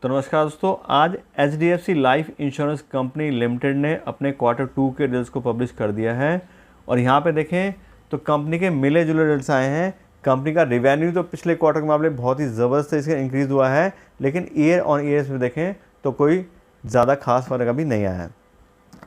तो नमस्कार दोस्तों, आज HDFC life insurance company limited ने अपने Q2 के रिजल्ट्स को पब्लिश कर दिया है। और यहाँ पे देखें तो कंपनी के मिले जुले रिजल्ट्स आए हैं। कंपनी का रिवेन्यू तो पिछले क्वार्टर के मुकाबले बहुत ही ज़बरदस्त तरीके से इंक्रीज़ हुआ है, लेकिन ईयर ऑन ईयर में देखें तो कोई ज़्यादा खास फर्क अभी नहीं आया है।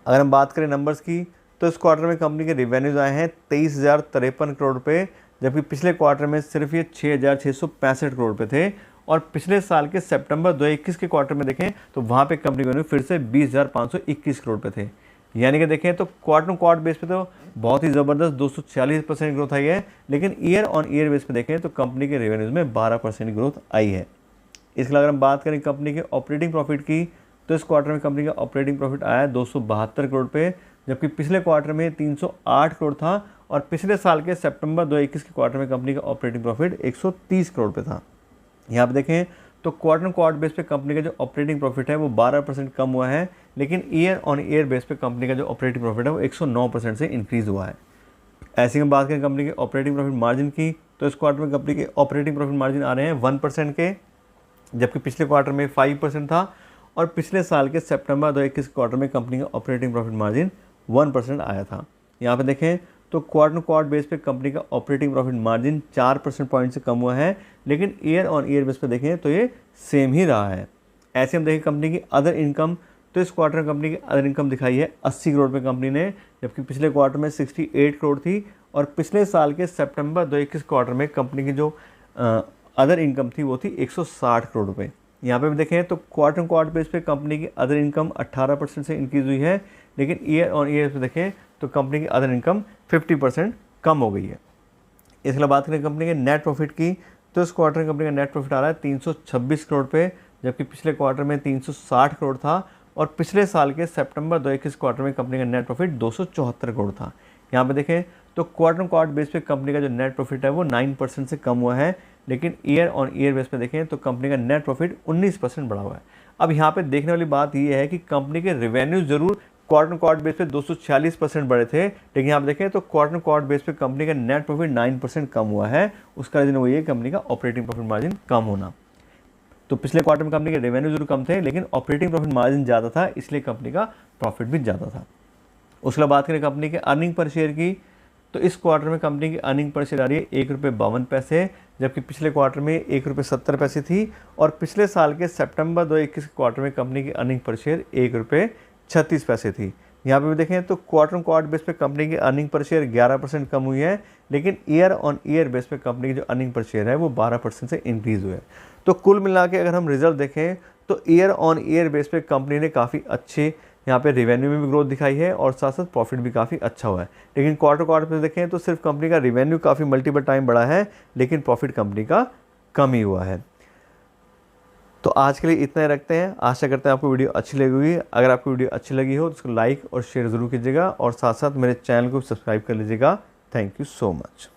अगर हम बात करें नंबर्स की, तो इस क्वार्टर में कंपनी के रिवेन्यूज़ आए हैं 23,053 करोड़ रुपये, जबकि पिछले क्वार्टर में सिर्फ ये 6,665 करोड़ रुपये थे। और पिछले साल के सितंबर 2021 के क्वार्टर में देखें तो वहाँ पे कंपनी का फिर से 20,521 करोड़ रुपये थे। यानी कि देखें तो क्वार्टर टू क्वार्टर बेस पे तो बहुत ही ज़बरदस्त 246% ग्रोथ आई है, लेकिन ईयर ऑन ईयर बेस पे देखें तो कंपनी के रेवेन्यूज़ में 12% ग्रोथ आई है। इसके अलावा अगर हम बात करें कंपनी के ऑपरेटिंग प्रॉफिट की, तो इस क्वार्टर में कंपनी का ऑपरेटिंग प्रॉफिट आया 272 करोड़ रुपये, जबकि पिछले क्वार्टर में 308 करोड़ था। और पिछले साल के सितंबर 2021 के क्वार्टर में कंपनी का ऑपरेटिंग प्रॉफिट 130 करोड़ रुपये था। यहाँ पे देखें तो क्वार्टर क्वार्टर बेस पे कंपनी का जो ऑपरेटिंग प्रॉफिट है वो 12% कम हुआ है, लेकिन ईयर ऑन ईयर बेस पे कंपनी का जो ऑपरेटिंग प्रॉफिट है वो 109% से इंक्रीज़ हुआ है। ऐसे में बात करें कंपनी के ऑपरेटिंग प्रॉफिट मार्जिन की, तो इस क्वार्टर में कंपनी के ऑपरेटिंग प्रॉफिट मार्जिन आ रहे हैं 1% के, जबकि पिछले क्वार्टर में 5% था। और पिछले साल के सितंबर 2021 क्वार्टर में कंपनी का ऑपरेटिंग प्रॉफिट मार्जिन 1% आया था। यहाँ पे देखें तो क्वार्टर क्वार्टर बेस पे कंपनी का ऑपरेटिंग प्रॉफिट मार्जिन 4% पॉइंट से कम हुआ है, लेकिन ईयर ऑन ईयर बेस पे देखें तो ये सेम ही रहा है। ऐसे हम देखें कंपनी की अदर इनकम, तो इस क्वार्टर में कंपनी की अदर इनकम दिखाई है 80 करोड़ रुपये कंपनी ने, जबकि पिछले क्वार्टर में 68 करोड़ थी। और पिछले साल के सितंबर 2021 क्वार्टर में कंपनी की जो अदर इनकम थी वो थी 160 करोड़ रुपये। यहाँ पे भी देखें तो क्वार्टर क्वार्टर बेस पे कंपनी की अदर इनकम 18% से इंक्रीज़ हुई है, लेकिन ईयर ऑन ईयर पे देखें तो कंपनी की अदर इनकम 50% कम हो गई है। इसके अलावा बात करें कंपनी के नेट प्रॉफिट की, तो इस क्वार्टर में कंपनी का नेट प्रॉफिट आ रहा है 326 करोड़ रुपये, जबकि पिछले क्वार्टर में 360 करोड़ था। और पिछले साल के सितंबर 2021 क्वार्टर में कंपनी का नेट प्रॉफिट 274 करोड़ था। यहाँ पे देखें तो क्वार्टर क्वार्टर बेस पे कंपनी का जो नेट प्रॉफिट है वो 9% से कम हुआ है, लेकिन ईयर ऑन ईयर बेस पे देखें तो कंपनी का नेट प्रॉफिट 19% बढ़ा हुआ है। अब यहाँ पे देखने वाली बात ये है कि कंपनी के रेवेन्यू जरूर क्वार्टर क्वार्टर बेस पे 246% बढ़े थे, लेकिन यहाँ पे देखें तो क्वार्टर क्वार्टर बेस पे कंपनी का नेट प्रॉफिट 9% कम हुआ है। उसका रीजन वही है कंपनी का ऑपरेटिंग प्रॉफिट मार्जिन कम होना। तो पिछले क्वार्टर में कंपनी के रेवेन्यू जरूर कम थे, लेकिन ऑपरेटिंग प्रॉफिट मार्जिन ज़्यादा था, इसलिए कंपनी का प्रॉफिट भी ज़्यादा था। उसके बाद बात करें कंपनी के अर्निंग पर शेयर की, तो इस क्वार्टर में कंपनी की अर्निंग पर शेयर आ रही है ₹1.52, जबकि पिछले क्वार्टर में ₹1.70 थी। और पिछले साल के सितंबर 2021 क्वार्टर में कंपनी की अर्निंग पर शेयर ₹1.36 थी। यहाँ पे भी देखें तो क्वार्टर क्वार्टर बेस पे कंपनी की अर्निंग पर शेयर 11% कम हुई है, लेकिन ईयर ऑन ईयर बेस पे कंपनी की जो अर्निंग पर शेयर है वो 12% से इंक्रीज़ हुआ है। तो कुल मिला के अगर हम रिजल्ट देखें तो ईयर ऑन ईयर बेस पे कंपनी ने काफ़ी अच्छे यहाँ पे रेवेन्यू में भी ग्रोथ दिखाई है, और साथ साथ प्रॉफिट भी काफ़ी अच्छा हुआ है। लेकिन क्वार्टर क्वार्टर पे देखें तो सिर्फ कंपनी का रेवेन्यू काफ़ी मल्टीपल टाइम बढ़ा है, लेकिन प्रॉफिट कंपनी का कम ही हुआ है। तो आज के लिए इतना ही रखते हैं। आशा करते हैं आपको वीडियो अच्छी लगी होगी। अगर आपको वीडियो अच्छी लगी हो तो उसको लाइक और शेयर ज़रूर कीजिएगा, और साथ साथ मेरे चैनल को सब्सक्राइब कर लीजिएगा। Thank you so much.